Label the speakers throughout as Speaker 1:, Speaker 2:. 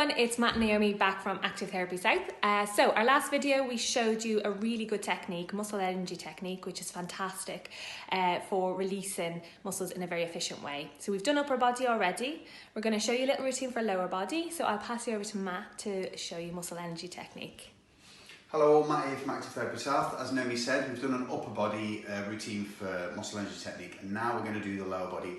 Speaker 1: everyone, it's Matt and Naomi back from Active Therapy South. So our last video we showed you a really good technique, muscle energy technique, which is fantastic for releasing muscles in a very efficient way. So we've done upper body already. We're going to show you a little routine for lower body. So I'll pass you over to Matt to show you muscle energy technique.
Speaker 2: Hello, Matt here from Active Therapy South. As Naomi said, we've done an upper body routine for muscle energy technique, and now we're going to do the lower body.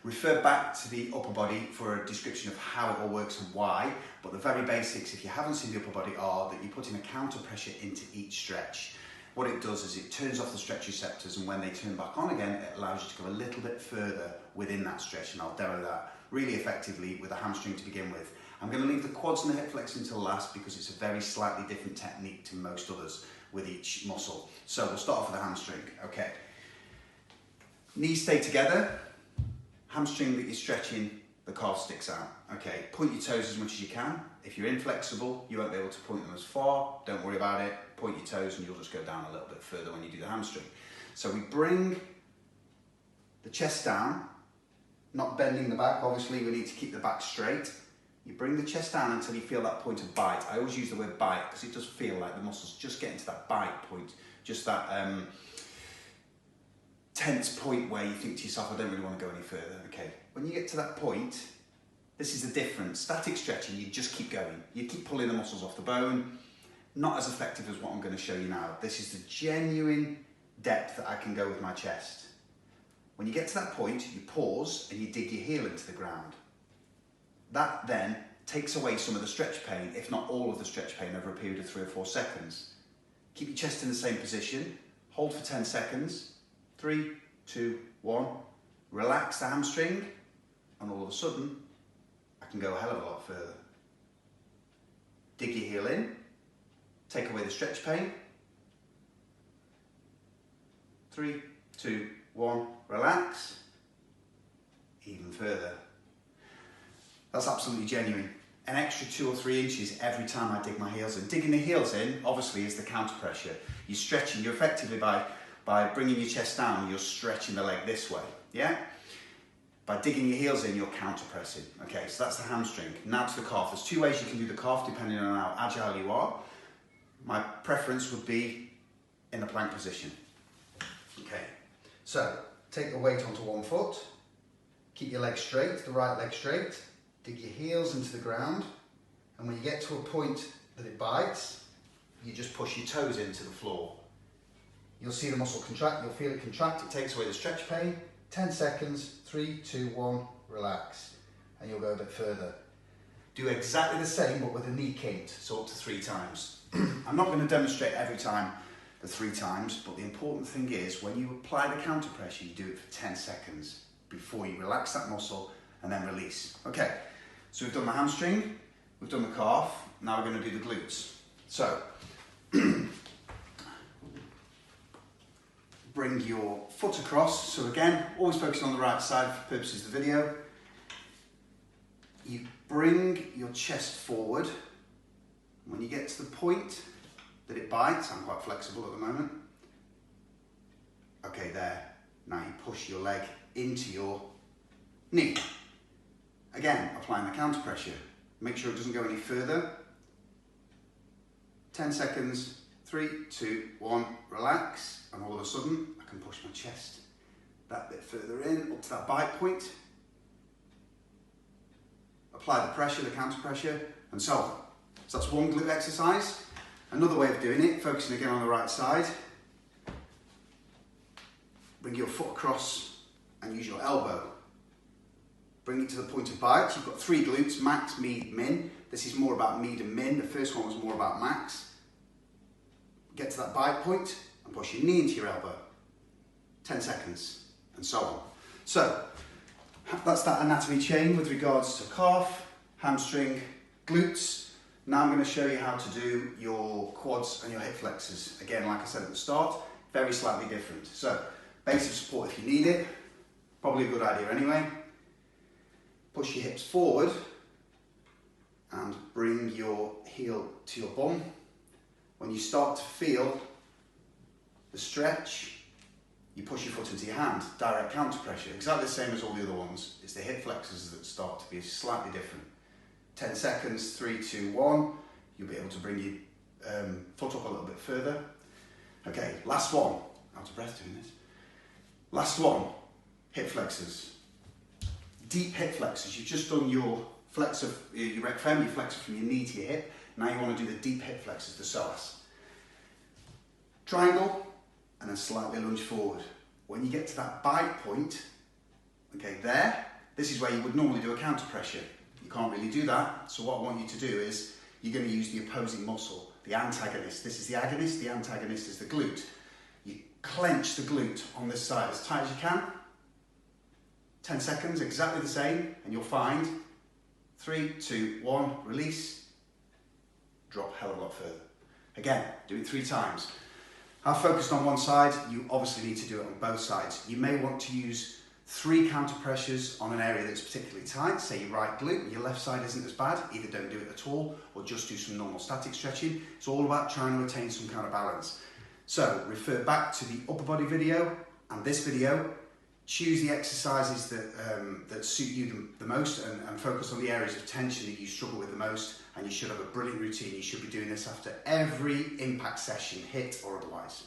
Speaker 2: Refer back to the upper body for a description of how it all works and why, but the very basics, if you haven't seen the upper body, are that you're putting a counter pressure into each stretch. What it does is it turns off the stretch receptors, and when they turn back on again, it allows you to go a little bit further within that stretch, and I'll demo that really effectively with a hamstring to begin with. I'm going to leave the quads and the hip flex until last because it's a very slightly different technique to most others with each muscle. So we'll start off with the hamstring. Okay. Knees stay together. Hamstring that you're stretching, the calf sticks out. Okay, point your toes as much as you can. If you're inflexible, you won't be able to point them as far. Don't worry about it. Point your toes and you'll just go down a little bit further when you do the hamstring. So we bring the chest down, not bending the back. Obviously, we need to keep the back straight. You bring the chest down until you feel that point of bite. I always use the word bite because it does feel like the muscles just getting to that bite point, just that tense point where you think to yourself, I don't really want to go any further. Okay, when you get to that point, this is the difference. Static stretching, you just keep going. You keep pulling the muscles off the bone. Not as effective as what I'm going to show you now. This is the genuine depth that I can go with my chest. When you get to that point, you pause and you dig your heel into the ground. That then takes away some of the stretch pain, if not all of the stretch pain, over a period of 3 or 4 seconds. Keep your chest in the same position. Hold for 10 seconds. 3, 2, 1. Relax the hamstring, and all of a sudden, I can go a hell of a lot further. Dig your heel in, take away the stretch pain. 3, 2, 1. Relax. Even further. That's absolutely genuine. An extra 2 or 3 inches every time I dig my heels in. Digging the heels in, obviously, is the counter pressure. You're stretching, you're effectively by bringing your chest down, you're stretching the leg this way, yeah? By digging your heels in, you're counter pressing. Okay, so that's the hamstring. Now to the calf. There's 2 ways you can do the calf depending on how agile you are. My preference would be in the plank position. Okay, so take the weight onto one foot, keep your leg straight, the right leg straight, dig your heels into the ground, and when you get to a point that it bites, you just push your toes into the floor. You'll see the muscle contract, you'll feel it contract, it takes away the stretch pain. 10 seconds, 3, 2, 1, relax. And you'll go a bit further. Do exactly the same but with a knee kinked, so up to 3 times. I'm not going to demonstrate every time the 3 times, but the important thing is when you apply the counter pressure, you do it for 10 seconds before you relax that muscle and then release. Okay, so we've done the hamstring, we've done the calf, now we're going to do the glutes. So, bring your foot across. So again, always focusing on the right side for purposes of the video. You bring your chest forward. When you get to the point that it bites, I'm quite flexible at the moment. Okay, there. Now you push your leg into your knee. Again, applying the counter pressure. Make sure it doesn't go any further. 10 seconds. 3, 2, 1, relax, and all of a sudden I can push my chest that bit further in, up to that bite point. Apply the pressure, the counter pressure, and so on. So that's one glute exercise. Another way of doing it, focusing again on the right side. Bring your foot across and use your elbow. Bring it to the point of bite. You've got 3 glutes, max, med, min. This is more about med and min. The first one was more about max. Get to that bite point and push your knee into your elbow. 10 seconds, and so on. So, that's that anatomy chain with regards to calf, hamstring, glutes. Now I'm going to show you how to do your quads and your hip flexors. Again, like I said at the start, very slightly different. So, base of support if you need it. Probably a good idea anyway. Push your hips forward and bring your heel to your bum. When you start to feel the stretch, you push your foot into your hand, direct counter pressure, exactly the same as all the other ones. It's the hip flexors that start to be slightly different. 10 seconds, 3, 2, 1. You'll be able to bring your foot up a little bit further. Okay, last one. Out of breath doing this. Last one, hip flexors. Deep hip flexors. You've just done your flexor, your rec fem, your flexor from your knee to your hip. Now you want to do the deep hip flexors, the psoas. Triangle, and then slightly lunge forward. When you get to that bite point, okay, there, this is where you would normally do a counter pressure. You can't really do that, so what I want you to do is, you're going to use the opposing muscle, the antagonist. This is the agonist, the antagonist is the glute. You clench the glute on this side as tight as you can. 10 seconds, exactly the same, and you'll find 3, 2, 1, release, drop a hell of a lot further. Again, do it 3 times. I've focused on one side, you obviously need to do it on both sides. You may want to use 3 counter pressures on an area that's particularly tight, say your right glute, and your left side isn't as bad, either don't do it at all, or just do some normal static stretching. It's all about trying to attain some kind of balance. So, refer back to the upper body video and this video, choose the exercises that suit you the most and focus on the areas of tension that you struggle with the most, and you should have a brilliant routine. You should be doing this after every impact session, hit or otherwise.